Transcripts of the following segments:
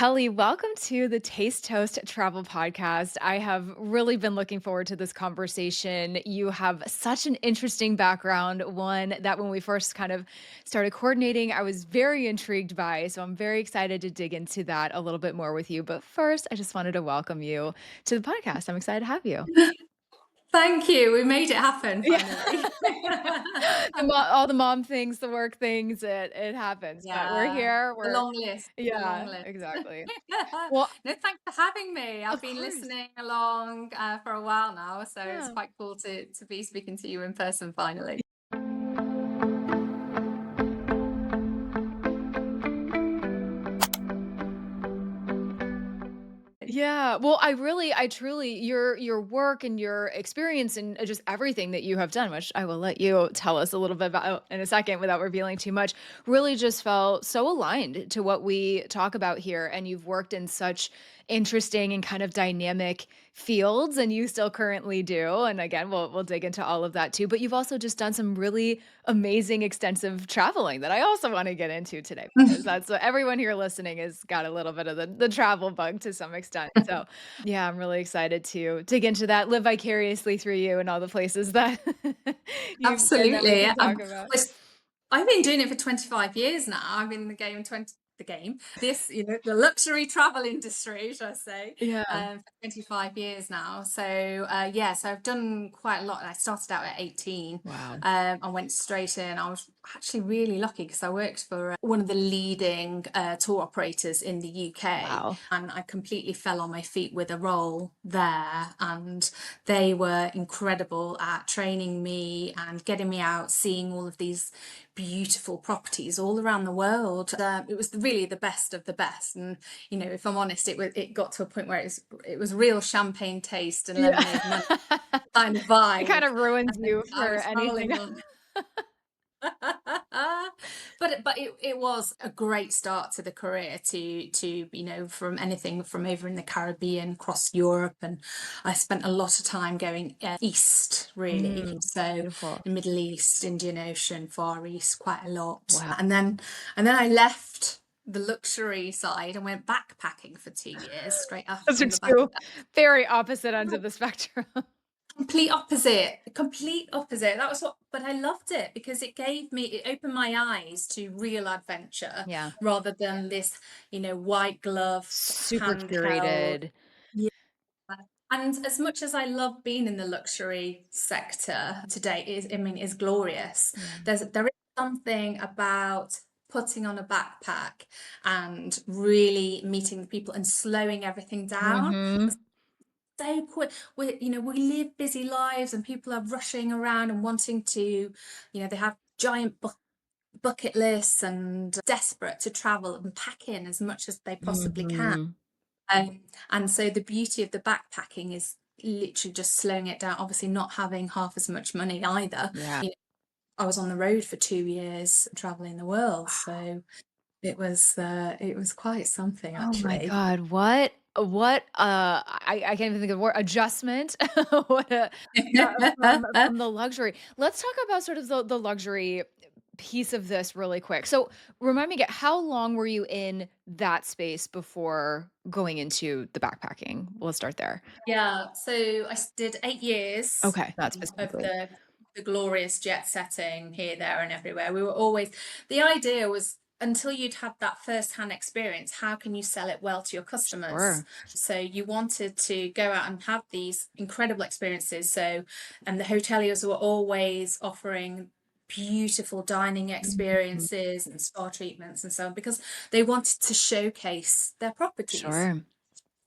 Kelly, welcome to the Taste Toast Travel Podcast. I have really been looking forward to this conversation. You have such an interesting background, one that when we first kind of started coordinating, I was very intrigued by. So I'm very excited to dig into that a little bit more with you. But first, I just wanted to welcome you to the podcast. I'm excited to have you. Thank you. We made it happen Yeah. finally. All the mom things, the work things, it happens. But we're Yeah, here. the We're, long list, the long yeah, list. exactly. Well, No, thanks for having me. I've of been course. listening along for a while now, so it's Yeah. quite cool to be speaking to you in person finally. Yeah. Well, I truly your work and your experience and just everything that you have done, which I will let you tell us a little bit about in a second without revealing too much, really just felt so aligned to what we talk about here. And you've worked in such interesting and kind of dynamic fields, and you still currently do. And again, we'll dig into all of that too. But you've also just done some really amazing extensive traveling that I also want to get into today because that's what everyone here listening has got a little bit of the travel bug to some extent. So yeah, I'm really excited to dig into that, live vicariously through you and all the places that you've been that we Absolutely. can talk about. I've been doing it for 25 years now. I've been in the luxury travel industry, should I say, Yeah. for 25 years now. So, so I've done quite a lot. I started out at 18. Wow. I went straight in. I was actually really lucky because I worked for one of the leading tour operators in the UK, Wow. and I completely fell on my feet with a role there. And they were incredible at training me and getting me out, seeing all of these beautiful properties all around the world. It was really the best of the best, and if I'm honest, it got to a point where it was real champagne taste and Yeah. lemonade money kind of It kind vibe, of ruins and you I for was rolling anything. on. But it was a great start to the career to from anything from over in the Caribbean across Europe, and I spent a lot of time going east, really, Mm, so beautiful. the Middle East, Indian Ocean, Far East, quite a lot. Wow. And then I left the luxury side and went backpacking for 2 years straight after Those are on the back of two that. very opposite ends of the spectrum. Complete opposite. That was what, but I loved it because it opened my eyes to real adventure Yeah. rather than this, white gloved, Super handheld. curated. Yeah. And as much as I love being in the luxury sector today, is glorious. Yeah. There is something about putting on a backpack and really meeting the people and slowing everything down. Mhm. So quick. We live busy lives and people are rushing around and wanting to, they have giant bucket lists and desperate to travel and pack in as much as they possibly can. Mhm. And so the beauty of the backpacking is literally just slowing it down, obviously not having half as much money either. Yeah. You know, I was on the road for 2 years traveling the world, so it was quite something Oh my actually. god, what, I can't even think of the word, adjustment? What a from the luxury. Let's talk about sort of the luxury piece of this really quick. So, remind me again, how long were you in that space before going into the backpacking? Let's start there. Yeah, so did 8 years Okay, not of specifically. the glorious jet setting here, there, and everywhere. We were always The idea was, until you'd had that first-hand experience, how can you sell it well to your customers? Sure. So you wanted to go out and have these incredible experiences. And the hoteliers were always offering beautiful dining Mhm. experiences and spa treatments and so on, because they wanted to showcase their properties. Sure.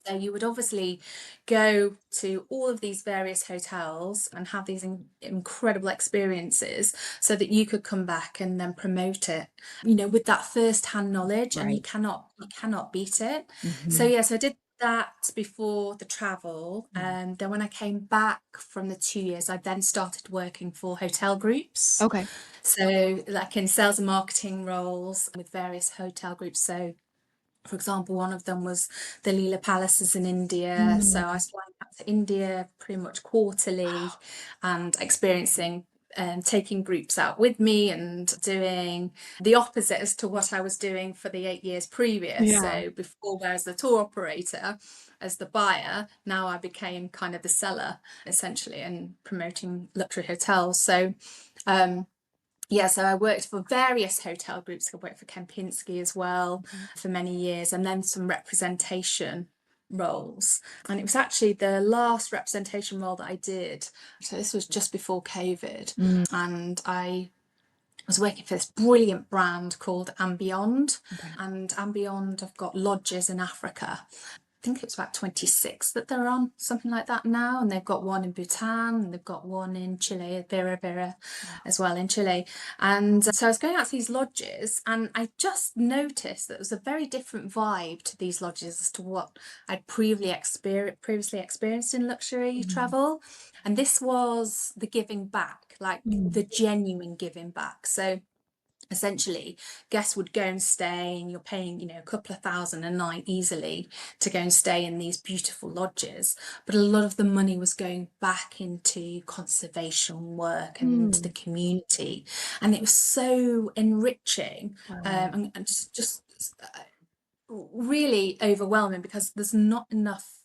So you would obviously go to all of these various hotels and have these incredible experiences so that you could come back and then promote it, with that first-hand knowledge, and you Right. cannot beat it. So Mhm. yes, I did that before the travel, Mm. and then when I came back from the 2 years, I then started working for hotel groups. Okay. So like in sales and marketing roles with various hotel groups. So for example, one of them was the Leela Palaces in India. So I Mm. was flying back to India pretty much quarterly and experiencing taking groups out with me and doing the opposite as to what I was doing for the 8 years previous. Yeah. So before, whereas the tour operator, as the buyer, now I became kind of the seller essentially and promoting luxury hotels. So yeah, so I worked for various hotel groups. I worked for Kempinski as well Okay. for many years, and then some representation roles. And it was actually the last representation role that I did. So this was just before COVID, Mm, and I was working for this brilliant brand called Ambient. okay. And Ambient have got lodges in Africa. I think it was about 26 that they're on, something like that now. And they've got one in Bhutan, and they've got one in Chile, Vera Wow. as well in Chile. And so I was going out to these lodges, and I just noticed that there was a very different vibe to these lodges as to what I'd previously experienced in luxury Mhm. travel. And this was the giving back, like the Mm. genuine giving back. So essentially, guests would go and stay, and you're paying, a couple of thousand a night easily to go and stay in these beautiful lodges, but a lot of the money was going back into conservation work and into the Mm. community, and it was so enriching, Wow. and just really overwhelming, because there's not enough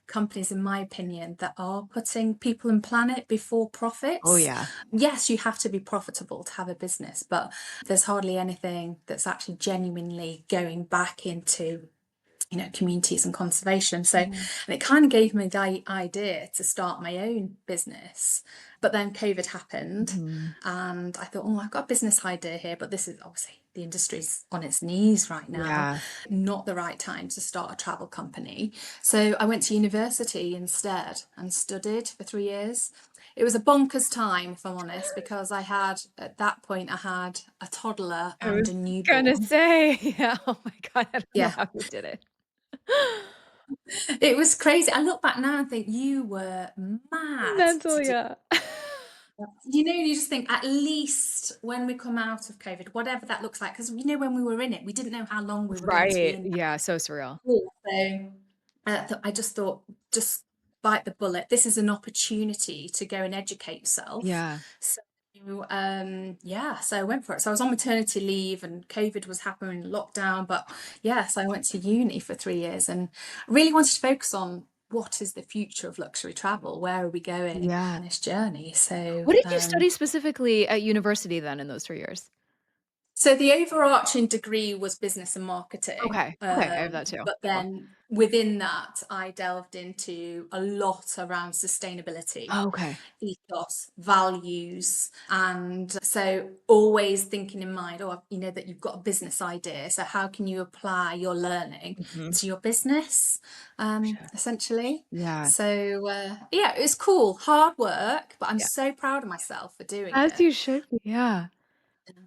companies, in my opinion, that are putting people and planet before Oh, profits. yeah. Yes, you have to be profitable to have a business, but there's hardly anything that's actually genuinely going back into communities and conservation. So, and Yeah. it kind of gave me the idea to start my own business. But then COVID happened, Mhm. and I thought, oh, I've got a business idea here, but this is obviously, the industry's on its knees right now, Yeah. not the right time to start a travel company. So I went to university instead and studied for 3 years. It was a bonkers time, if I'm honest, because at that point, I had a toddler I and was a gonna newborn. say, yeah, oh my god, I don't know Yeah, how you did it. it was crazy. I look back now and think you were mad Mental, to do yeah. that. You just think, at least when we come out of COVID, whatever that looks like, because when we were in it, we didn't know how long we were going to be Right, in yeah, so surreal. that. So I just thought, just bite the bullet. This is an opportunity to go and educate yourself. Yeah. So yeah, so I went for it. So I was on maternity leave, and COVID was happening, lockdown. But yeah, so I went to uni for 3 years, and really wanted to focus on what is the future of luxury travel? Where are we going Yeah. on this journey? So What did you study specifically at university then in those 3 years? So the overarching degree was business and marketing, Okay, okay, I have that too. but Cool. then within that, I delved into a lot around sustainability, Okay. ethos, values, and so always thinking in mind, oh, that you've got a business idea. So how can you apply your learning Mhm. to your business, Sure. essentially? Yeah. So yeah, it was cool, hard work, but I'm Yeah. so proud of myself for doing As it. you should be, yeah.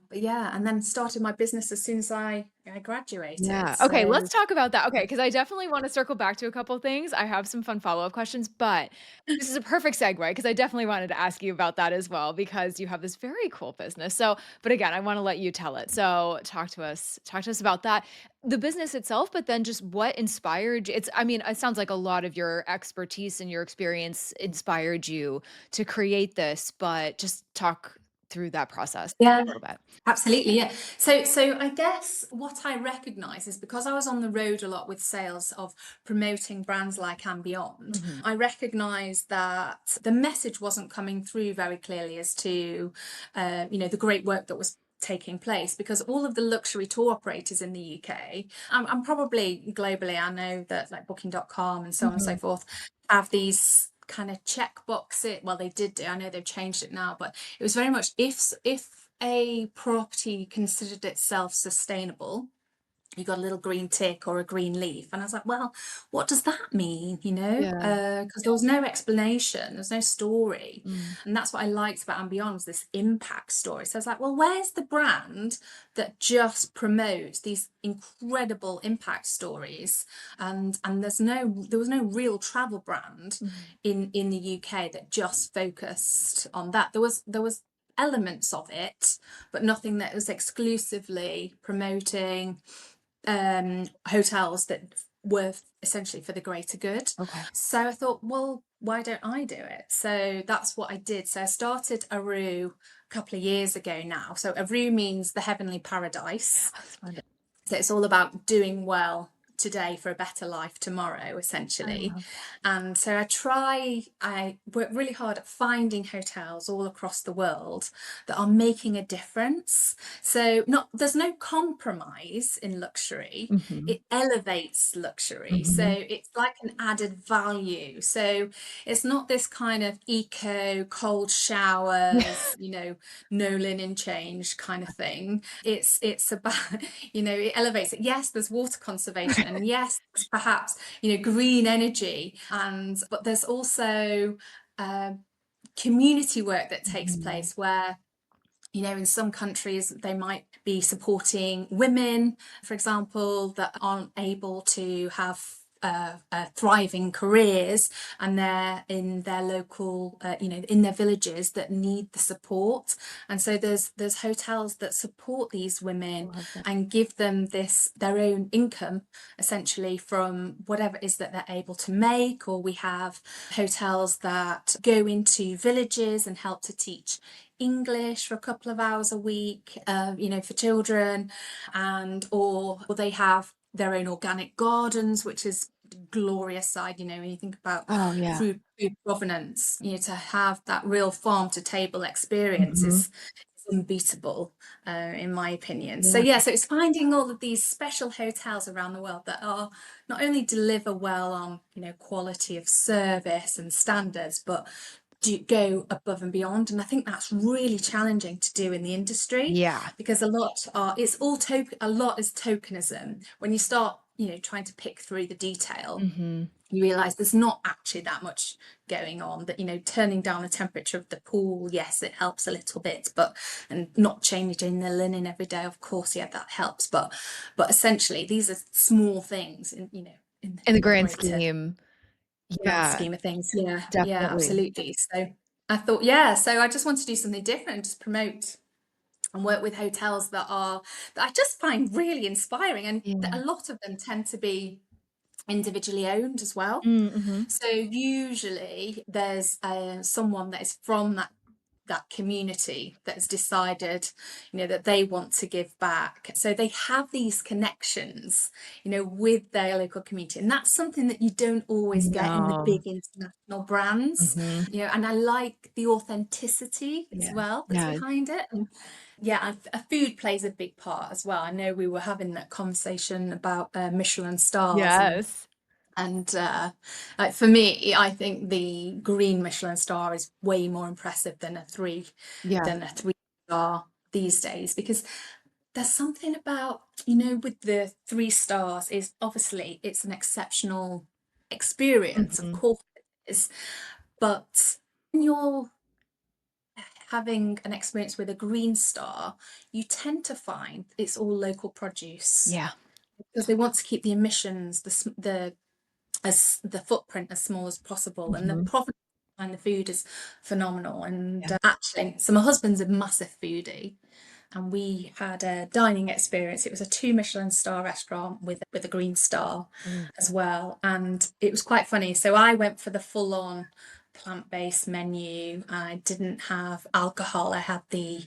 But yeah, and then started my business as soon as I graduated. Yeah. Okay, So let's talk about that. Okay, because I definitely wanna circle back to a couple things. I have some fun follow-up questions, but this is a perfect segue because I definitely wanted to ask you about that as well because you have this very cool business. So, but again, I wanna let you tell it. So, talk to us about that. The business itself, but then just what inspired you. I mean, it sounds like a lot of your expertise and your experience inspired you to create this, but just talk through that process yeah, a little bit. absolutely, yeah. So I guess what I recognise is, because I was on the road a lot with sales of promoting brands like and Beyond, Mhm. I recognised that the message wasn't coming through very clearly as to the great work that was taking place, because all of the luxury tour operators in the UK, I'm probably globally, I know that like booking.com and so on and so Mhm. forth have these kind of check boxes. Well, they did do, I know they've changed it now, but it was very much, if a property considered itself sustainable, you got a little green tick or a green leaf. And I was like, well, what does that mean? Yeah. Because there was no explanation, there was no story. Mm. And that's what I liked about And Beyond, was this impact story. So I was like, well, where's the brand that just promotes these incredible impact stories? And there was no real travel brand Mhm. in the UK that just focused on that. There was elements of it, but nothing that was exclusively promoting hotels that were essentially for the greater good. Okay. So I thought, well, why don't I do it? So that's what I did. So I started Aru a couple of years ago now. So Aru means the heavenly paradise. That's fun. So it's all about doing well today for a better life tomorrow, I essentially. love that. And so I work really hard at finding hotels all across the world that are making a difference. So not there's no compromise in luxury. Mhm. It elevates luxury. So Mhm. it's like an added value. So it's not this kind of eco cold showers, no linen change kind of thing. It's about it elevates it. Yes, there's water conservation, and yes, there's perhaps green energy, and but there's also uh, community work that takes Mhm. place where in some countries they might be supporting women, for example, that aren't able to have thriving careers, and they're in their local, in their villages that need the support. And so there's hotels that support these I women love that. and give them their own income, essentially, from whatever it is that they're able to make. Or we have hotels that go into villages and help to teach English for a couple of hours a week, for children, and or they have their own organic gardens, which is glorious side. When you think about Oh, yeah. food provenance, to have that real farm to table experience Mhm. is unbeatable, in my opinion. So Yeah. yeah, so it's finding all of these special hotels around the world that are not only deliver well on quality of service and standards, but do go above and beyond. And I think that's really challenging to do in the industry, Yeah. because a lot is tokenism. When you start trying to pick through the detail, Mhm. you realize there's not actually that much going on. That turning down the temperature of the pool, yes, it helps a little bit, but and not changing the linen every day, of course, yeah, that helps, but essentially these are small things in In the the grand greater scheme, grand yeah, scheme of things. Yeah, yeah, definitely. absolutely. So I thought, yeah, so I just want to do something different, just promote and work with hotels that I just find really inspiring, and Yeah. a lot of them tend to be individually owned as well. Mhm. So usually there's someone that is from that community that has decided, that they want to give back. So they have these connections, with their local community. And that's something that you don't always get in the No. big international brands, Mhm. and I like the authenticity as Yeah. well that's Yeah. behind it. And yeah, food plays a big part as well. I know we were having that conversation about Michelin stars, Yes. and like for me, I think the green Michelin star is way more impressive than Yeah. a three star these days, because there's something about, with the 3 stars, is obviously it's an exceptional experience, of Mhm. course it is, but when you're having an experience with a green star, you tend to find it's all local produce, Yeah. because they want to keep the emissions, as the footprint as small as possible, and the Mhm. profit behind the food is phenomenal. And Yeah. actually, so my husband's a massive foodie, and we had a dining experience. It was a 2 Michelin star restaurant with a green star Ooh. as well, and it was quite funny. So I went for the full-on plant-based menu. I didn't have alcohol. I had the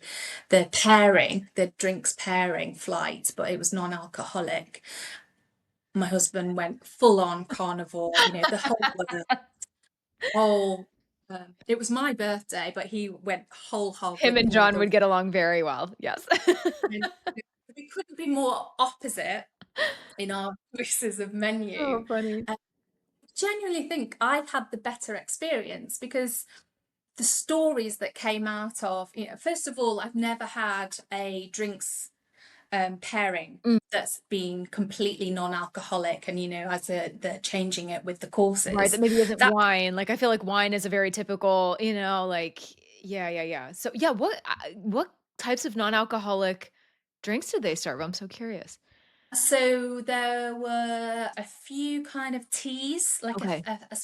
drinks pairing flight, but it was non-alcoholic. My husband went full on carnivore, the whole it was my birthday, but he went whole hog Him with and all John the would get along very well. Yes. and we couldn't be more opposite in our choices of So menu. funny. I genuinely think I've had the better experience, because the stories that came out of, first of all, I've never had a drinks pairing Mm, that's been completely non-alcoholic, and as they're changing it with the right, courses. that maybe isn't That wine. Like, I feel like wine is a very typical, like yeah, yeah, yeah. So, yeah, what types of non-alcoholic drinks did they serve? I'm so curious. So there were a few kind of teas, like Okay. a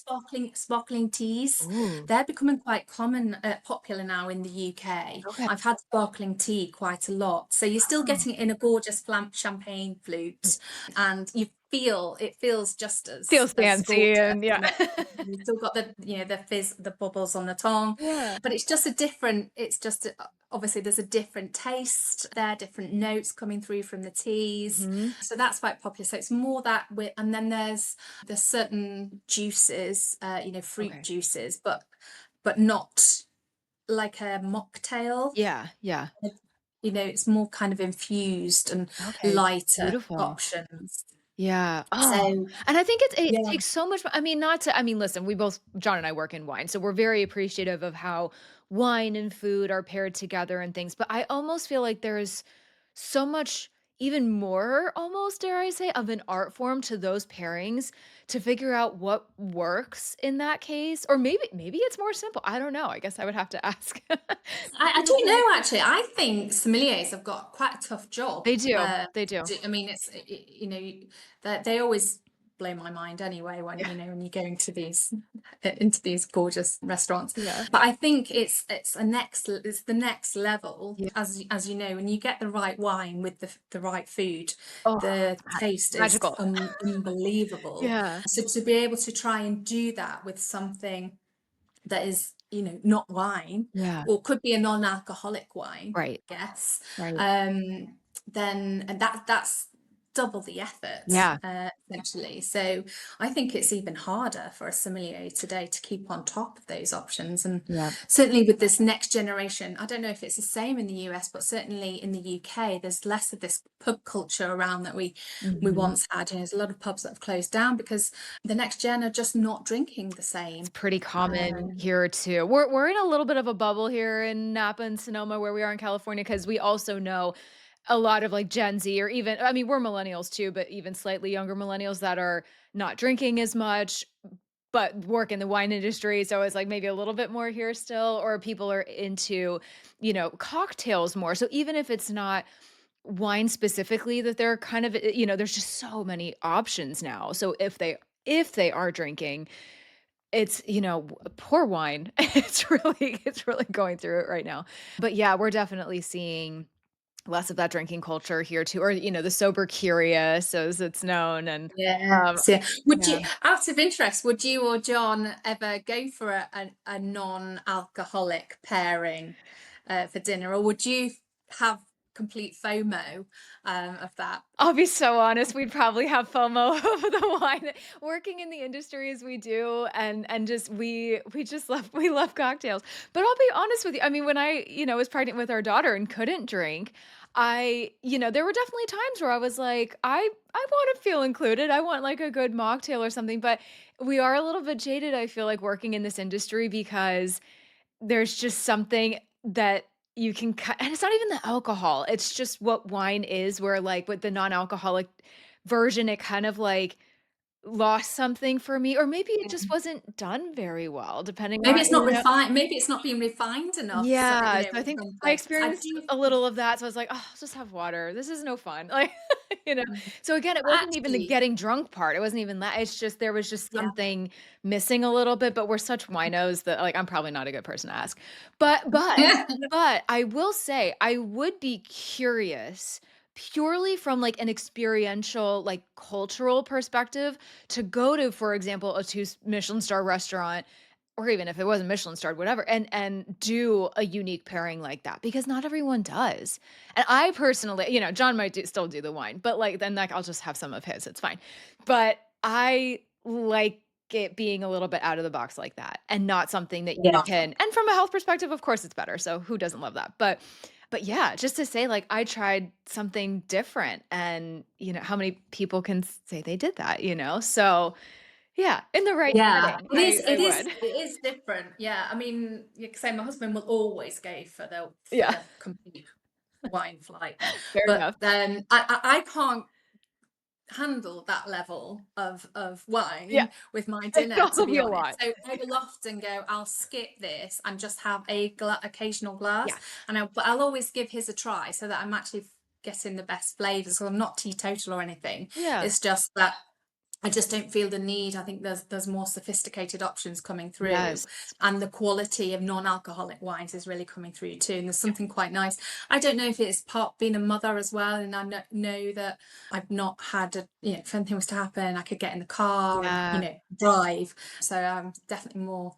sparkling teas. Ooh, They're becoming quite popular now in the UK. okay. I've had sparkling tea quite a lot. So you're still Oh. getting it in a gorgeous champagne flute, and you've it feels just Feels as fancy gorgeous, and yeah. and you've still got the, the fizz, the bubbles on the tongue, Yeah. but it's just a different, obviously there's a different taste there, different notes coming through from the teas, Mhm. so that's quite popular. So it's more that with, and then there's certain juices, fruit Okay. juices, but not like a mocktail. Yeah, yeah. It's more kind of infused and Okay. lighter Beautiful. options. Yeah. Oh, So and I think it yeah, takes so much I mean, not to I mean, listen, we both John and I work in wine, so we're very appreciative of how wine and food are paired together and things, but I almost feel like there's so much even more almost, dare I say, of an art form to those pairings to figure out what works in that case, or maybe it's more simple. I don't know. I guess I would have to ask. I do know actually. I think sommeliers have got quite a tough job. They do. They do. I mean, they always blow my mind anyway when Yeah. when you go into these gorgeous restaurants. Yeah. But I think it's the next level, Yeah. as you know, when you get the right wine with the right food, Oh, the taste is magical. unbelievable. Yeah. So to be able to try and do that with something that is, not wine, Yeah. or could be a non-alcoholic wine, Right. I guess, Right. then and that's double the effort, Yeah. essentially. So I think it's even harder for a sommelier today to keep on top of those options. And Yeah. certainly with this next generation, I don't know if it's the same in the US, but certainly in the UK, there's less of this pub culture around that we Mhm. once had. There's a lot of pubs that have closed down because the next gen are just not drinking the It's same. pretty common Um, here too. We're in a little bit of a bubble here in Napa and Sonoma where we are in California because we also know a lot of like Gen Z or even I mean we're millennials too, but even slightly younger millennials that are not drinking as much, but work in the wine industry. So it's like maybe a little bit more here still, or people are into, cocktails more. So even if it's not wine specifically that they're kind of, there's just so many options now. So if they are drinking, it's, poor wine. It's really going through it right now. But yeah, we're definitely seeing less of that drinking culture here too, or, the sober curious as it's known. And yeah. um, So, would yeah. you, out of interest, would you or John ever go for a non-alcoholic pairing for dinner, or would you have complete FOMO of that? I'll be so honest, we'd probably have FOMO of the wine. Working in the industry as we do, and just we just love cocktails. But I'll be honest with you, I mean, when I, was pregnant with our daughter and couldn't drink, there were definitely times where I was like, I want to feel included. I want like a good mocktail or something. But we are a little bit jaded, I feel like, working in this industry because there's just something that you can and it's not even the alcohol, it's just what wine is, where, like, with the non-alcoholic version, it kind of, like, lost something for me, or maybe it just wasn't done very well, depending Maybe on, it's not refined. Maybe it's not being refined enough. So, Yeah, so I in think some I places, I experienced do a think. little of that, so I was like, "Oh, I'll just have water. This is no fun." Like, you know? So again, it wasn't even the Actually, getting drunk part, it wasn't even that, it's just there was just yeah. something missing a little bit, but we're such winos that, like, I'm probably not a good person to ask. But I will say, I would be curious, purely from, like, an experiential, like, cultural perspective, to go to, for example, a 2 Michelin star restaurant, or even if it wasn't Michelin starred, whatever, and do a unique pairing like that, because not everyone does. And I personally, John might still do the wine, but like then like I'll just have some of his. It's fine. But I like it being a little bit out of the box like that, and not something that you Yeah. can. And from a health perspective, of course, it's better. So who doesn't love that? But yeah, just to say like I tried something different, and how many people can say they did that? So yeah, in the right Yeah, setting, it is. I It is. would. It is different. Yeah, I mean, you could say my husband will always go for the Yeah. complete wine flight, Fair but enough. then I can't handle that level of Yeah, wine with my dinner, to it'll be be a honest. lot. So I will often go, I'll skip this and just have occasional Yeah, glass, but I'll always give his a try so that I'm actually getting the best flavors. So I'm not teetotal or anything. yeah, It's just that I just don't feel the need. I think there's more sophisticated options coming through, Yes. and the quality of non-alcoholic wines is really coming through too. And there's something quite nice. I don't know if it's part being a mother as well, and I know that I've not had a, if anything was to happen, I could get in the car and Yeah. drive. So I'm definitely more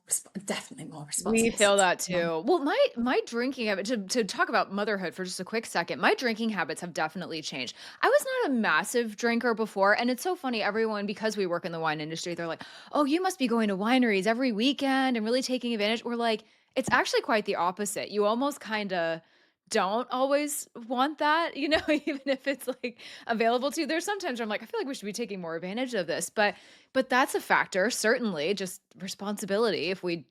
We responsible feel since that I'm too. Well, my drinking habit, to talk about motherhood for just a quick second, my drinking habits have definitely changed. I was not a massive drinker before, and it's so funny, everyone, because we work in the wine industry, they're like, "Oh, you must be going to wineries every weekend and really taking advantage." We're like, it's actually quite the opposite. You almost kinda don't always want that, even if it's, like, available to you. There's sometimes where I'm like, "I feel like we should be taking more advantage of this," but that's a factor, certainly, just responsibility. If we,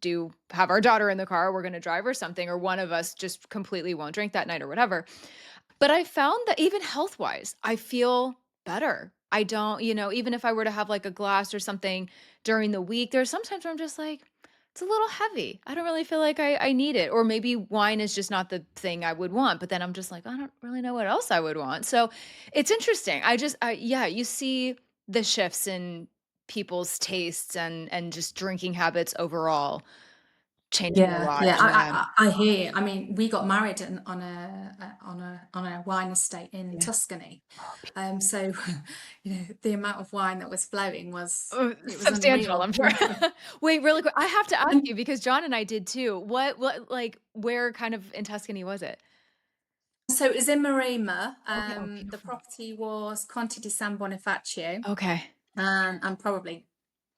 do have our daughter in the car, we're gonna drive or something, or one of us just completely won't drink that night or whatever. But I found that even health-wise, I feel better. I don't, even if I were to have, like, a glass or something during the week, there's sometimes where I'm just like, "It's a little heavy. I don't really feel like I need it." Or maybe wine is just not the thing I would want, but then I'm just like, "I don't really know what else I would want." So, it's interesting. Yeah, you see the shifts in people's tastes and just drinking habits overall changing a Yeah, lot. yeah, Yeah. I hear. I mean, we got married on a wine estate in Yeah. Tuscany. Oh, So the amount of wine that was flowing it was substantial, unreal. I'm sure. Wait, really quick, I have to ask And you because John and I did too. What like, where kind of in Tuscany was it? so it was in Maremma. Okay. Oh, The beautiful. property was Conte di San Bonifacio, Okay. and I'm probably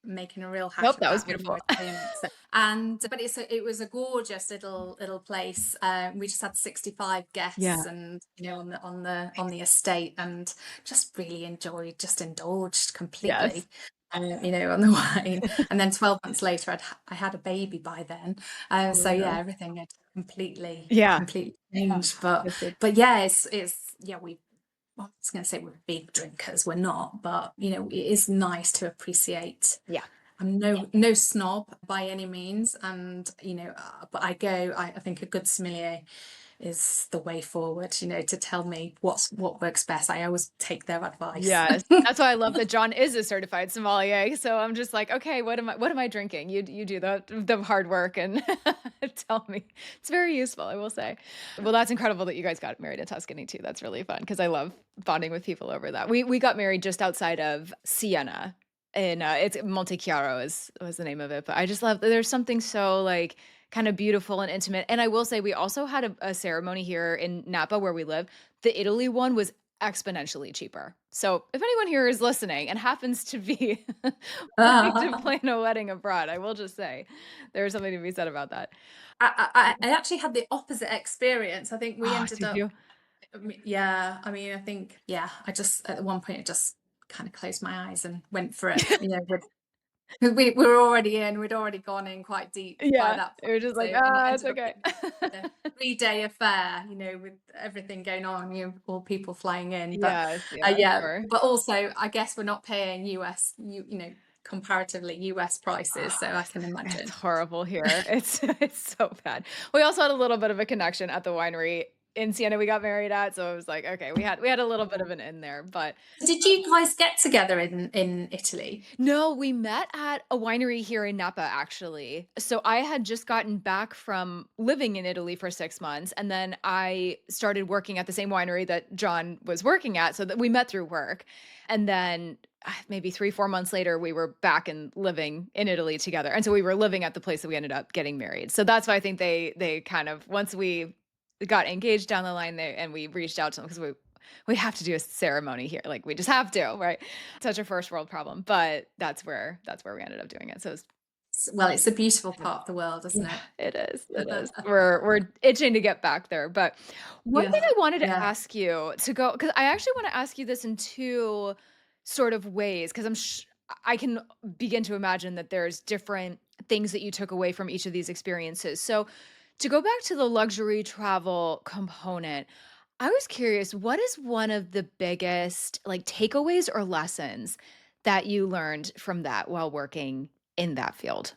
making a real hash Nope, of that was that with beautiful. my Italian accent. And but it was a gorgeous little place. We just had 65 Yeah. guests, and on the estate, and just indulged Yes. completely. On the wine, and then 12 months later, I had a baby by then. Oh, So yeah, no. everything had Yeah. completely changed. But Shifted. yeah, it's yeah, I was going to say we're big drinkers. We're not, but it is nice to appreciate. Yeah. I'm no snob by any means, and but I think a good sommelier is the way forward. To tell me what works best. I always take their advice. Yes. That's why I love that John is a certified sommelier, so I'm just like, "Okay, what am I drinking?" You do the hard work and tell me. It's very useful, I will say. Well, that's incredible that you guys got married in Tuscany too. That's really fun because I love bonding with people over that. We got married just outside of Siena, and, it's Montechiaro is was the name of it, but I just love there's something so, like, kinda beautiful and intimate, and I will say we also had a ceremony here in Napa where we live. The Italy one was exponentially cheaper. So, if anyone here is listening and happens to be wanting to I, plan a wedding abroad, I will just say there's something to be said about that. I actually had the opposite experience. I think we Oh, ended did you? up. Yeah, I mean, I think, yeah, I just at one point I just kind of closed my eyes and went for it. We were already in, we'd already gone in quite deep by Yeah, that it was point. just like, So, and it "Ah, it's ended up okay." being a 3-day affair, with everything going on, all people flying in. But Yes, yeah, I'm yeah, sure. but also I guess we're not paying US, comparatively US prices, so I can It's imagine. horrible here. It's so bad. We also had a little bit of a connection at the winery in Siena we got married at, so it was like, okay, we had a little bit of an in there, but Did you guys get together in Italy? no, we met at a winery here in Napa, actually. So I had just gotten back from living in Italy for 6 months, and then I started working at the same winery that John was working at, so that we met through work. And then, maybe 3, 4 months later, we were back and living in Italy together, and so we were living at the place that we ended up getting married. So that's why I think they kind of once we got engaged down the line there and we reached out to them because we have to do a ceremony here, like, we just have to, right? Such a first world problem, but that's where we ended up doing it, so it's Well, it's a beautiful kind of part of the world, isn't yeah, it? it is. We're itching to get back there, but one thing Yeah, I wanted to yeah. ask you to go because I actually wanna ask you this in 2 sort of ways, 'cause I can begin to imagine that there's different things that you took away from each of these experiences. So, to go back to the luxury travel component, I was curious, what is one of the biggest, like, takeaways or lessons that you learned from that while working in that field?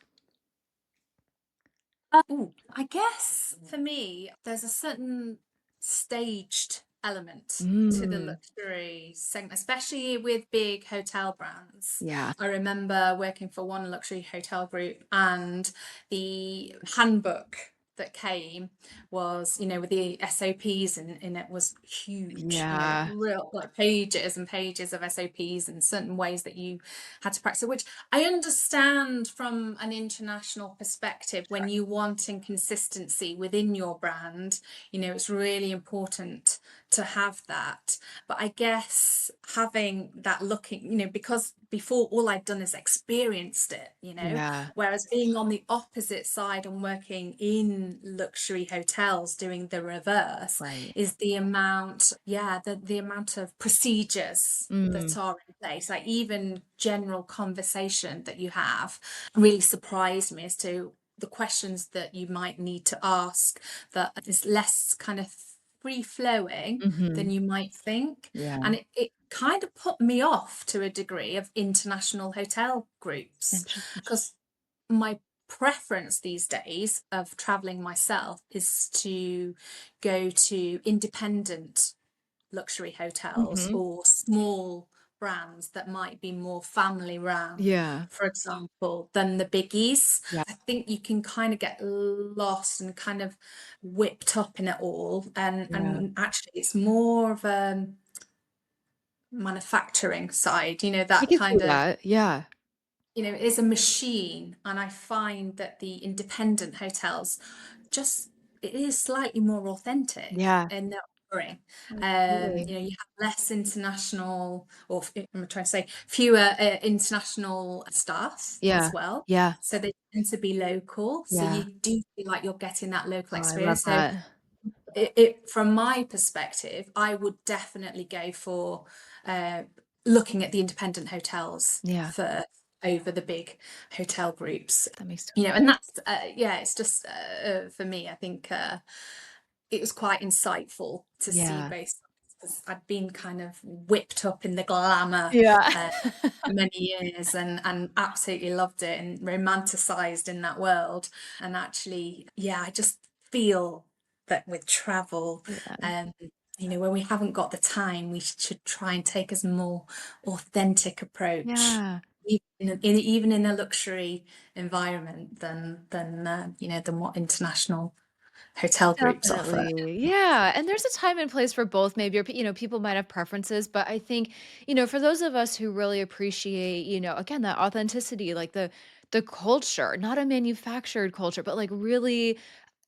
I guess for me, there's a certain staged element to the Mm. luxury segment, especially with big hotel brands. Yeah. I remember working for one luxury hotel group, and the handbook that came was, with the SOPs, and it was huge, Yeah. real like pages and pages of SOPs and certain ways that you had to practice, which I understand from an international perspective. When you want consistency within your brand, it's really important to have that. But I guess having that looking, because before all I'd done is experienced it, Yeah. whereas being on the opposite side and working in luxury hotels doing the reverse Right. is the amount, yeah, the amount of procedures Mm. that are in place, like even general conversation that you have really surprised me as to the questions that you might need to ask, that is less kind of free flowing than Mhm. you might think. Yeah. And it kind of put me off to a degree of international hotel groups, Interesting. because my preference these days of traveling myself is to go to independent luxury hotels Mhm. or small brands that might be more family run, Yeah. for example, than the biggies. Yeah. I think you can kind of get lost and kind of whipped up in it all. And Yeah. actually it's more of a manufacturing side, I that can see kind of, that. Yeah. it is a machine. And I find that the independent hotels just, it is slightly more authentic Yeah. in their offering. Absolutely. You have less international, or I'm trying to say fewer international staff as Yeah. well. Yeah. So they tend to be local. So Yeah. you do feel like you're getting that local Oh, I love experience. So that. from my perspective, I would definitely go for uh, looking at the independent hotels Yeah. first over the big hotel groups. That makes And that's yeah, it's just for me. I think it was quite insightful to see yeah. both sides, because I'd been kind of whipped up in the glamour Yeah. for many years, and absolutely loved it and romanticized in that world. And actually, yeah, I just feel that with travel, Yeah. um, when we haven't got the time, we should try and take a more authentic approach, Yeah. even in a luxury environment, than what international hotel groups offer. Definitely. Yeah. And there's a time and place for both. Maybe, or, people might have preferences, but I think, for those of us who really appreciate, again, that authenticity, like the culture, not a manufactured culture, but like really,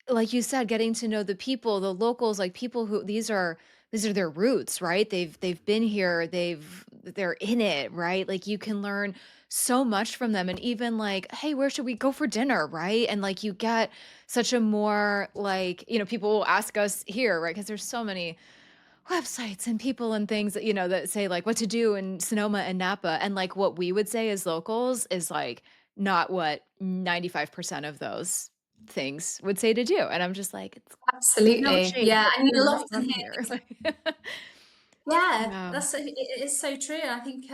like you said, getting to know the people, the locals, like people who these are their roots, right? They've been here, they're in it, right? Like you can learn so much from them, and even like, hey, where should we go for dinner, right? And like you get such a more like, people will ask us here, right? Because there's so many websites and people and things that, that say like what to do in Sonoma and Napa. And like what we would say as locals is like not what 95% of those things would say to do. And I'm just like, it's no Absolutely. shade, Yeah. but And we're you'll not often from hear here. things. Like Yeah, yeah. it is so true. And I think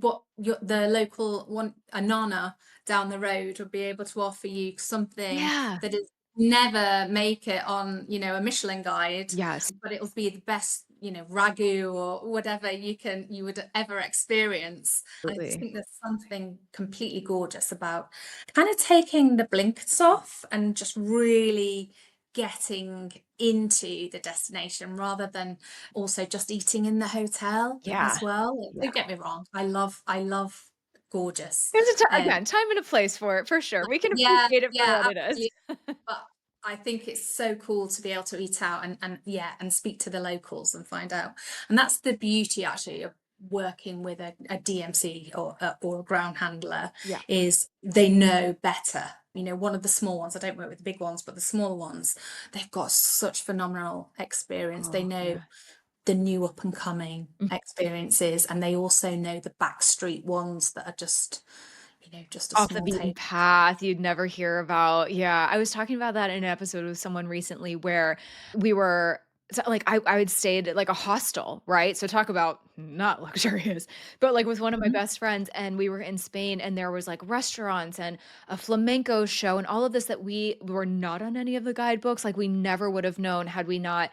what the local one, a nana down the road, would be able to offer you something Yeah. that is never make it on, a Michelin guide, Yes. but it'll be the best, ragu or whatever you would ever experience. I just Absolutely. think there's something completely gorgeous about kind of taking the blinkers off and just really getting into the destination, rather than also just eating in the hotel Yeah. as well. Yeah. Don't get me wrong, I love gorgeous. There's a Um, again, time and a place for it, for sure. We can yeah, appreciate it for yeah, what it is. absolutely. But I think it's so cool to be able to eat out and yeah, and speak to the locals and find out. And that's the beauty actually of working with a DMC or a ground handler, Yeah. is they know better. One of the small ones, I don't work with the big ones, but the smaller ones, they've got such phenomenal experience. They Oh, know yeah. the new up and coming Mhm. experiences, and they also know the backstreet ones that are just, just a Off the small beaten table. path, you'd never hear about. Yeah, I was talking about that in an episode with someone recently where we were so, like, I would stayed at, like, a hostel, right? So talk about not luxurious, but, like, with one of my Mhm. best friends, and we were in Spain, and there was, like, restaurants and a flamenco show and all of this that we were not on any of the guidebooks, like, we never would have known had we not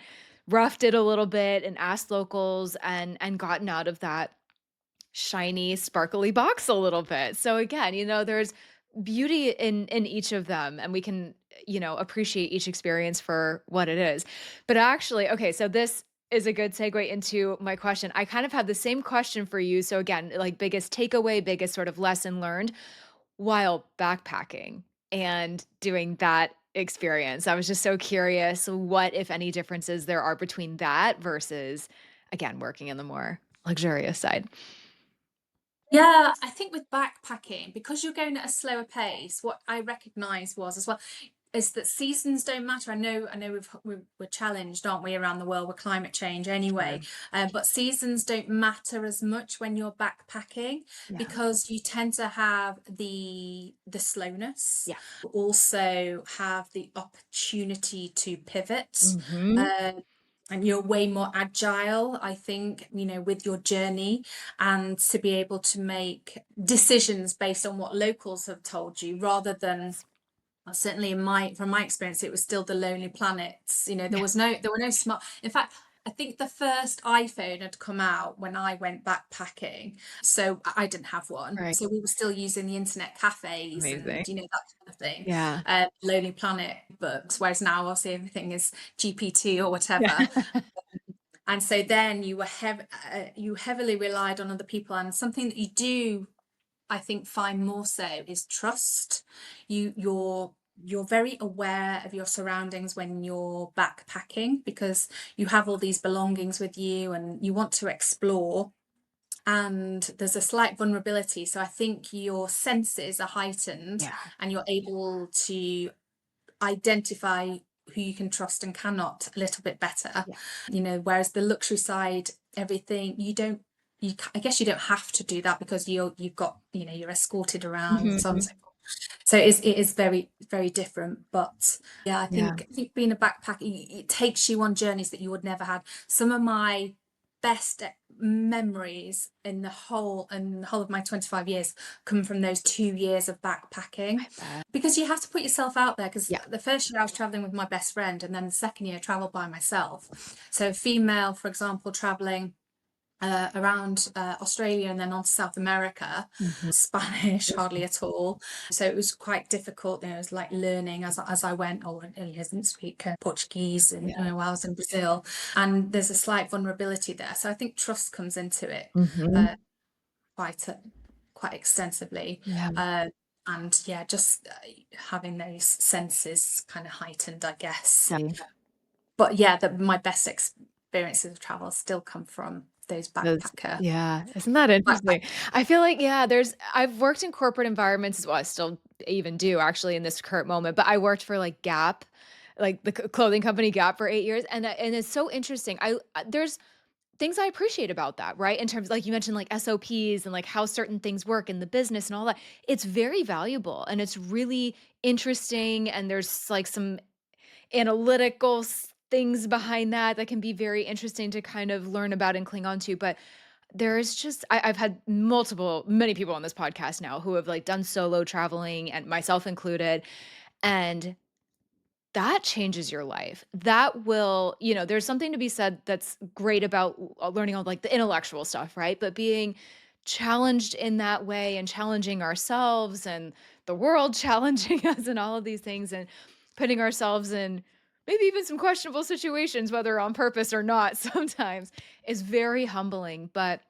roughed it a little bit and asked locals and gotten out of that shiny, sparkly box a little bit. So again, there's beauty in each of them, and we can, appreciate each experience for what it is. But actually, okay, so this is a good segue into my question. I kind of have the same question for you. So again, like biggest takeaway, biggest sort of lesson learned while backpacking and doing that experience. I was just so curious what, if any, differences there are between that versus, again, working in the more luxurious side. Yeah, I think with backpacking, because you're going at a slower pace, what I recognise was as well is that seasons don't matter. I know we're challenged, aren't we, around the world with climate change anyway. Sure. But seasons don't matter as much when you're backpacking Yeah. because you tend to have the slowness, Yeah. also have the opportunity to pivot. Mhm. Uh, and you're way more agile, I think, with your journey and to be able to make decisions based on what locals have told you rather than certainly in my from my experience it was still the Lonely Planets. Yeah. There were no smart, in fact, I think the first iPhone had come out when I went backpacking, so I didn't have one, Right. so we were still using the internet cafes and Amazing. that kind of thing. Yeah. Lonely Planet books, whereas now obviously everything is GPT or Yeah. whatever. And so then you heavily relied on other people, and something that you do, I think, find more so is trust. You're very aware of your surroundings when you're backpacking because you have all these belongings with you and you want to explore, and there's a slight vulnerability, so I think your senses are heightened Yeah. and you're able to identify who you can trust and cannot a little bit better. Yeah. Whereas the luxury side, everything you don't I guess you don't have to do that because you've got, you're escorted around and so on and Mhm. so forth. So it is very, very different. But yeah, Yeah. I think being a backpacker, it takes you on journeys that you would never had. Some of my best memories in the whole of my 25 years come from those 2 years of backpacking, I bet. because you have to put yourself out there, because Yeah. the first year I was traveling with my best friend and then the second year I traveled by myself. So female, for example, traveling around Australia and then on to South America, Mhm. Spanish hardly at all. So it was quite difficult. It was like learning as I went. Oh, I didn't speak Portuguese and, Yeah. while I was in Brazil, and there's a slight vulnerability there. So I think trust comes into it Mhm. uh, quite quite extensively. Yeah. Uh, and yeah, just having those senses kind of heightened, I guess. Definitely. But yeah, my best experiences of travel still come from those Those backpacker Yeah, isn't that backpack. interesting? I feel like, yeah, I've worked in corporate environments as well, I still even do actually in this current moment, but I worked for, like, Gap, like, the clothing company Gap for 8 years, and it's so interesting. There's things I appreciate about that, right? In terms like you mentioned, like, SOPs and, like, how certain things work in the business and all that. It's very valuable, and it's really interesting, and there's, like, some analytical things behind that can be very interesting to kind of learn about and cling on to. But there's just I've had many people on this podcast now who have like done solo traveling and myself included, and that changes your life. That will, there's something to be said that's great about learning all like the intellectual stuff, right? But being challenged in that way and challenging ourselves and the world challenging us and all of these things and putting ourselves in maybe even some questionable situations, whether on purpose or not, sometimes is very humbling. But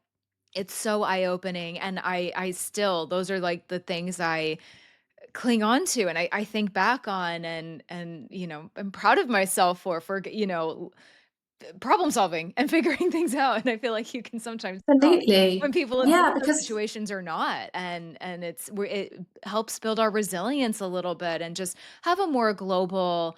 it's so eye-opening, and I still those are, like, the things I cling on to, and I think back on, and, I'm proud of myself for problem solving and figuring things out, and I feel like you can sometimes tell when Absolutely. people in Yeah, similar because situations are not, and it helps build our resilience a little bit and just have a more global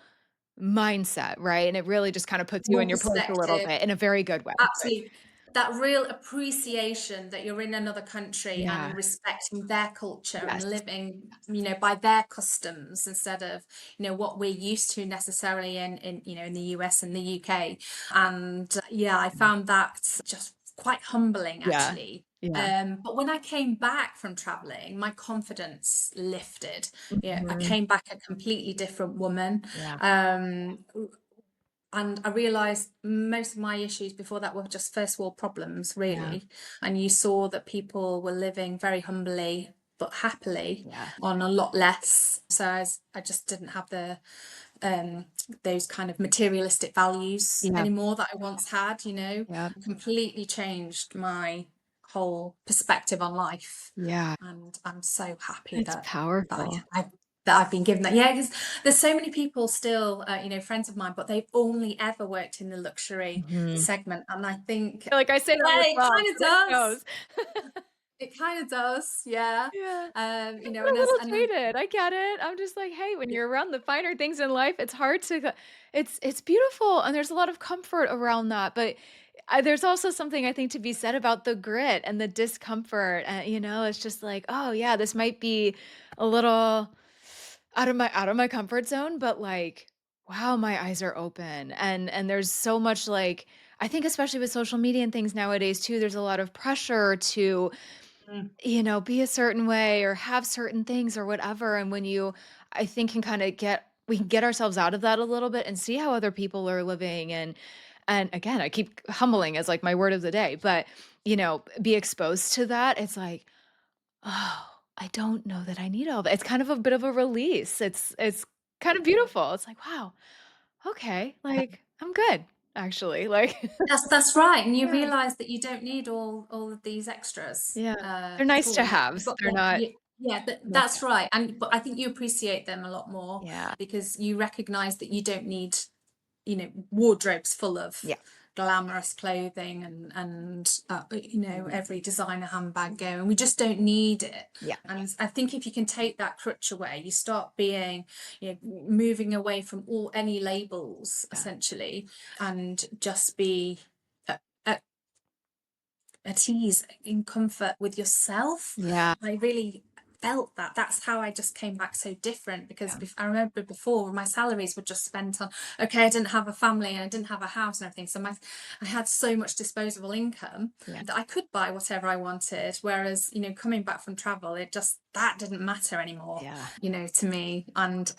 mindset, right? And it really just kinda puts you more in your place a little perspective. bit in a very good way, but Absolutely. That real appreciation that you're in another country yeah. and respecting their culture and Yes. living, by their customs instead of, what we're used to necessarily in the US and the UK. And yeah, I found that just quite humbling Yeah. actually. Yeah. But when I came back from traveling, my confidence lifted. Yeah, I Mhm. came back a completely different woman. Yeah. Um, And I realized most of my issues before that were just first world problems, Yeah. really. And you saw that people were living very humbly but happily Yeah. on a lot less. So I just didn't have um, those kind of materialistic values Yeah. anymore that I once had, you know, Yeah. completely changed my whole perspective on life. Yeah. And I'm so happy It's that powerful. I've been given that. Yeah, because there's so many people still, you know, friends of mine, but they've only ever worked in the luxury Mhm. segment. And I think, Like, I say that yeah, as it well, kind of but it does. shows. It kind of does. Yeah. Yeah. You know, We're a little and then, jaded, I get it. I'm just like, "Hey, when you're around the finer things in life, it's hard to it's beautiful, and there's a lot of comfort around that, but, there's also something I think to be said about the grit and the discomfort, you know, it's just like, "Oh, yeah, this might be a little out of my comfort zone, but, like, wow, my eyes are open," and there's so much, like I think especially with social media and things nowadays too, there's a lot of pressure to mm, be a certain way or have certain things or whatever. And when you, I think, can kind of we can get ourselves out of that a little bit and see how other people are living. And again, I keep humbling as like my word of the day, but be exposed to that. It's like, oh, I don't know that I need all that. It's kind of a bit of a release. It's kind of beautiful. It's like, wow, okay, like I'm good actually. Like, that's right, and you yeah, realise that you don't need all of these extras, yeah, they're nice to fully. You've haves. got They're not yeah, must that's right, and but I think you appreciate them a lot more Yeah, because you recognise that you don't need, you know, wardrobes full of yeah, glamorous clothing and you know, every designer handbag going. We just don't need it. yeah, And I think if you can take that crutch away, you start being, you know, moving away from all any labels yeah. essentially, and just be at, at ease, in comfort with yourself. Yeah, I really felt that. That's how I just came back so different because yeah, I remember before my salaries were just spent on, okay, I didn't have a family and I didn't have a house and everything. So I had so much disposable income yeah, that I could buy whatever I wanted. Whereas, you know, coming back from travel, that didn't matter anymore, yeah. you know, to me. And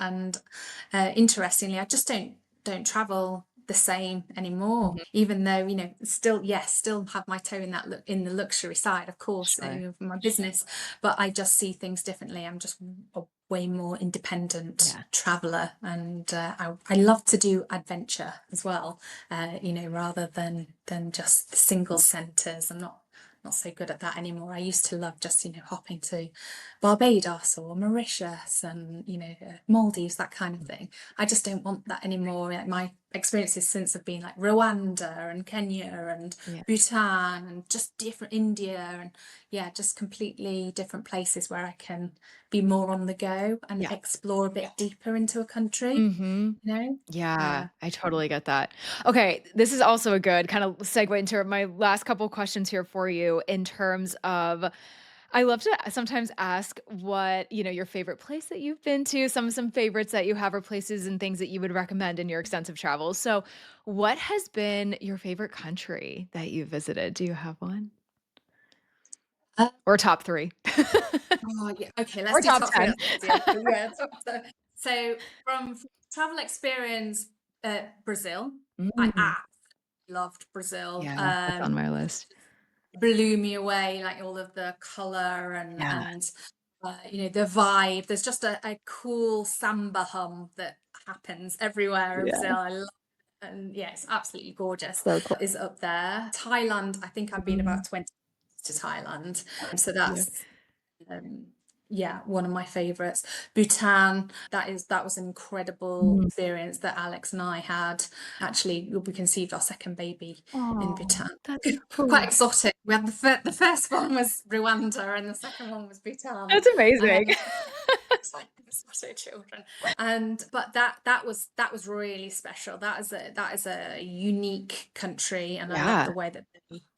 interestingly, I just don't travel the same anymore, Mhm. even though, you know, still, yes, still have my toe in that in the luxury side, of course, you Sure. know, for my business, but I just see things differently. I'm just a way more independent Yeah. traveler, and I love to do adventure as well, you know, rather than just the single centers. I'm not so good at that anymore. I used to love just, you know, hopping to Barbados or Mauritius and, you know, Maldives, that kind of thing. I just don't want that anymore. Like my experiences since have been like Rwanda and Kenya and Yeah. Bhutan and just different India and yeah, just completely different places where I can be more on the go and Yeah. explore a bit deeper into a country, Mhm. you know? Yeah, Yeah. I totally get that. Okay, this is also a good kind of segue into my last couple questions here for you in terms of I love to sometimes ask what, your favorite place that you've been to, some favorites that you have or places and things that you would recommend in your extensive travels. So, what has been your favorite country that you visited? Do you have one? Uh, Or top 3? oh, yeah. Okay, let's Or do top top three. 10. That's easier. Yeah. So from travel experience, Brazil, I Mm, absolutely loved Brazil. yeah, that's on my list. Blew me away, like all of the color Yeah, and you know, the vibe. There's just a cool samba hum that happens everywhere in yeah, Brazil. I love and yeah, it's absolutely gorgeous. so cool. Is up there. Thailand, I think I've been Mm, about 20 to Thailand. So yeah. that's um, yeah, one of my favorites. Bhutan, that was an incredible Mm. experience that Alex and I had. Actually, we conceived our second baby in Oh, Bhutan. that's Quite cool. exotic. We had the first one was Rwanda and the second one was Bhutan. That's amazing. Um, it's like exotic children, and but that was really special. That is a unique country, and I love Yeah, the way that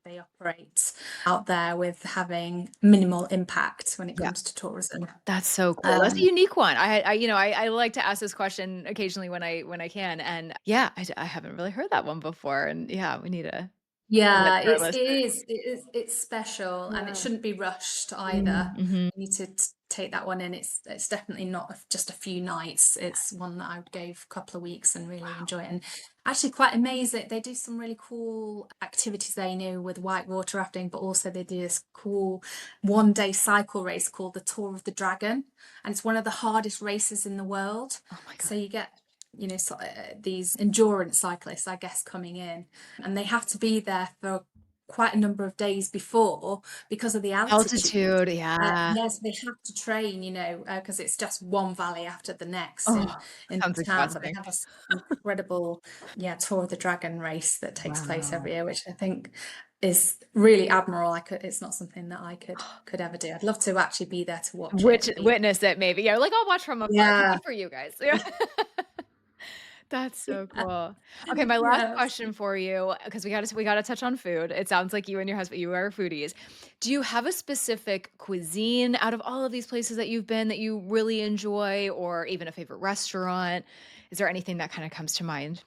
they operate out there with having minimal impact when it yeah. comes to tourism. That's so cool. That's a Um, unique one. I like to ask this question occasionally when I can, and yeah, I haven't really heard that one before, and yeah, we need to add that yeah, to our list. it's special, and it Yeah. shouldn't be rushed either. Mhm. You need to take that one in. It's definitely not just a few nights. It's one that I would go for a couple of weeks and really enjoy it. And actually quite amazing. They do some really cool activities there, with white water rafting, but also they do this cool 1 day cycle race called the Tour of the Dragon. And it's one of the hardest races in the world. Oh my god. So you get these endurance cyclists, I guess, coming in, and they have to be there for quite a number of days before because of the altitude. Altitude, yeah. Yes, they have to train, because it's just one valley after the next Oh, in sounds town. But they exhausting. have this incredible, Tour of the Dragon race that takes place Wow. every year, which I think is really admirable. It's not something that I could ever do. I'd love to actually be there to watch it. Which It'd be witness it maybe. Yeah, like, I'll watch from afar, but yeah, good for you guys. Yeah. That's so cool. Okay, my last yeah. question for you, because we gotta touch on food. It sounds like you and your husband, you are foodies. Do you have a specific cuisine out of all of these places that you've been that you really enjoy, or even a favorite restaurant? Is there anything that kinda comes to mind?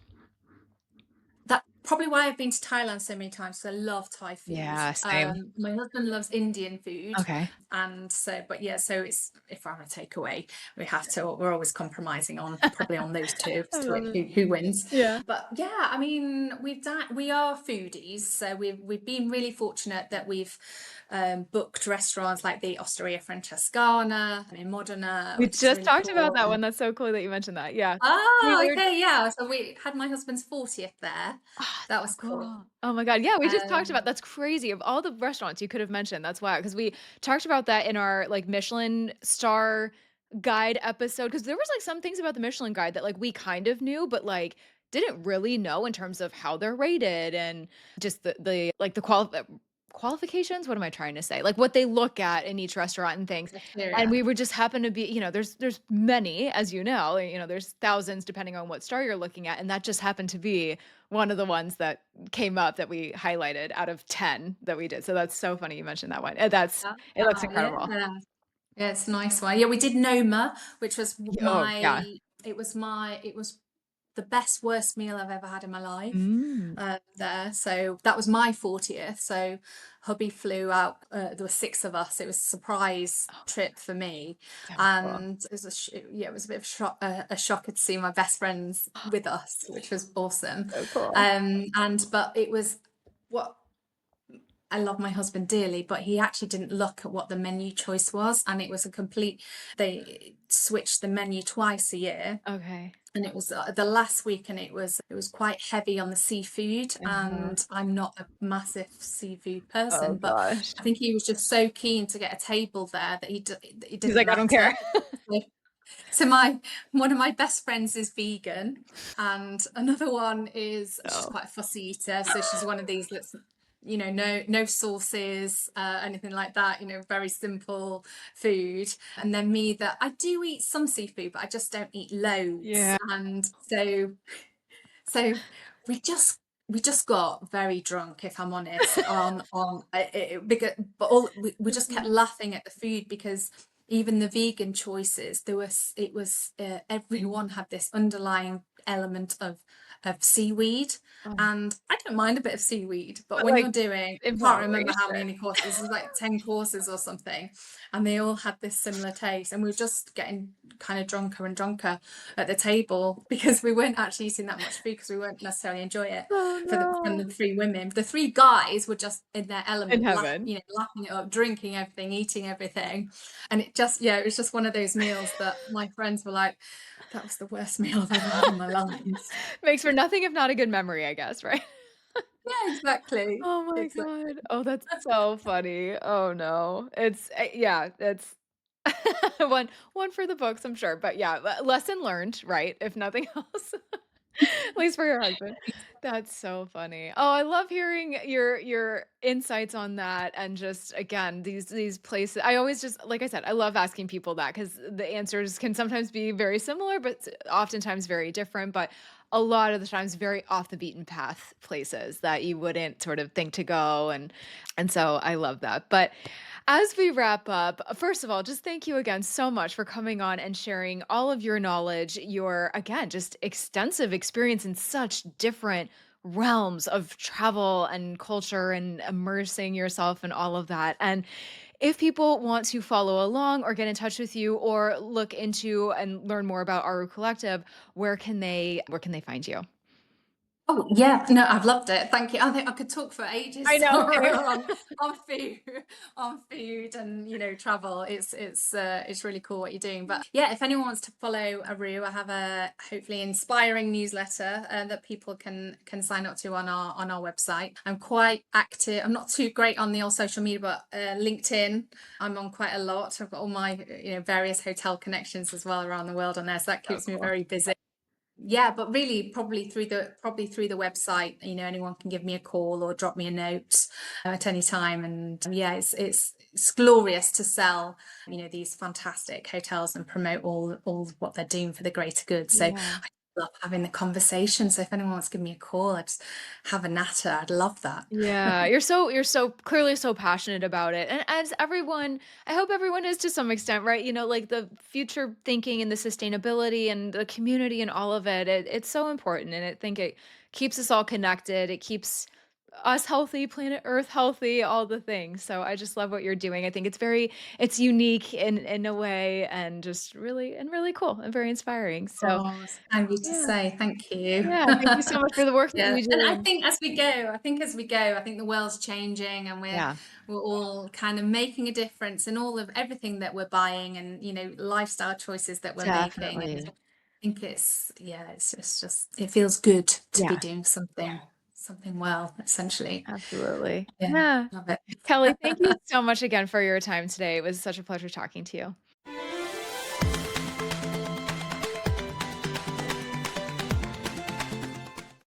That probably why I've been to Thailand so many times, 'cause I love Thai food. Yeah, same. My husband loves Indian food, Okay. and but yeah, so it's if I'm a takeaway, we're always compromising on probably on those two, I so love it. who wins. Yeah. But yeah, I mean, we are foodies, so we've been really fortunate that we've booked restaurants like the Osteria Francescana in Modena, We which is just really talked about cool. that one. That's so cool that you mentioned that. Yeah. We Oh, were okay, yeah. So we had my husband's 40th there. Ah, That so was cool. cool. Oh my god, yeah, we just talked about Um, that's crazy. Of all the restaurants you could have mentioned, that's why, because we talked about that in our, like, Michelin star guide episode. Because there was, like, some things about the Michelin guide that, like, we kind of knew, but, like, didn't really know in terms of how they're rated and just like, qualifications? What am I trying to say? Like, what they look at in each restaurant and things. And Bacteria. we would just happen to be, there's many, as there's thousands depending on what star you're looking at, and that just happened to be one of the ones that came up that we highlighted out of 10 that we did. So that's so funny you mentioned that one. It looks Yeah. incredible. Yeah, it's a nice one. Yeah, we did Noma, which was Oh, yeah. it was the best worst meal I've ever had in my life. Mm. There. So that was my 40th. So hubby flew out. There were six of us. It was a surprise Oh, trip for me, so cool. and it was a bit of a shocker to see my best friends with us, which was awesome. So cool. But it was what I love my husband dearly, but he actually didn't look at what the menu choice was, and it was a complete. They switched the menu twice a year, Okay. and it was the last week, and it was quite heavy on the seafood, Uh-huh. and I'm not a massive seafood Oh person, but gosh. I think he was just so keen to get a table there that it He's didn't like, "I don't care." matter. So my one of my best friends is vegan, and another one is she's Oh. quite a fussy eater. So she's one of these that's no sauces, anything like that. Very simple food. And then me that I do eat some seafood, but I just don't eat loads. Yeah. And so we just got very drunk, if I'm honest, on it, because but we just kept laughing at the food because even the vegan choices it was everyone had this underlying element of seaweed, Oh, and I don't mind a bit of seaweed, but but, when like, you're doing, in I can't remember how moderation. many courses, it was like 10 courses or something, and they all had this similar taste, and we were just getting kind of drunker and drunker at the table because we weren't actually eating that much food because we weren't necessarily enjoying it Oh, from no. the three women. The three guys were just in their In element, heaven. laughing it up, drinking everything, eating everything. And it was just one of those meals that my friends were like, that was the worst meal I've ever had in my life. Makes for nothing if not a good memory, I guess, right? Yeah, exactly. Oh my Exactly. god. Oh, that's so funny. Oh, no. Yeah, it's one for the books, I'm sure, but yeah, lesson learned, right? If nothing else. At least for your husband. That's so funny. Oh, I love hearing your insights on that and just again, these places. I always just like I said, I love asking people that because the answers can sometimes be very similar, but oftentimes very different. But a lot of the times very off the beaten path places that you wouldn't sort of think to go. And so I love that. But as we wrap up, first of all, just thank you again so much for coming on and sharing all of your knowledge, your, again, just extensive experience in such different realms of travel and culture and immersing yourself in all of that. And if people want to follow along or get in touch with you or look into and learn more about Aru Collective, where can they find you? Oh, yeah. No, I've loved it. Thank you. I think I could talk for ages I know, same. on food, on food and, travel. It's really cool what you're doing. But yeah, if anyone wants to follow Aru, I have a hopefully inspiring newsletter that people can sign up to on our website. I'm quite active. I'm not too great on the old social media, but LinkedIn, I'm on quite a lot. I've got all my various hotel connections as well around the world on there, so that So keeps me cool. very busy. Yeah, but really probably through the website, anyone can give me a call or drop me a note at any time. And yeah, it's glorious to sell, these fantastic hotels and promote all what they're doing for the greater good. So I Yeah. love having the conversation. So if anyone wants to give me a call, I just have a natter. I'd love that. Yeah, you're so clearly so passionate about it. And as everyone, I hope everyone is to some extent, right? Like the future thinking and the sustainability and the community and all of it, it's so important. And I think it keeps us all connected. It keeps us healthy, planet Earth healthy, all the things. So I just love what you're doing. I think it's unique in a way and just really cool and very inspiring. So Oh, it's kind of you to yeah, say. Thank you. yeah. Thank you so much for the work that Yeah, you and do. I think the world's changing, and Yeah, we're all kind of making a difference in all of everything that we're buying, and lifestyle choices that we're making. And I definitely. think it's just it feels good to be Yeah, doing something well, essentially. absolutely. Yeah, Yeah. love it. Kelly, thank you so much again for your time today. It was such a pleasure talking to you.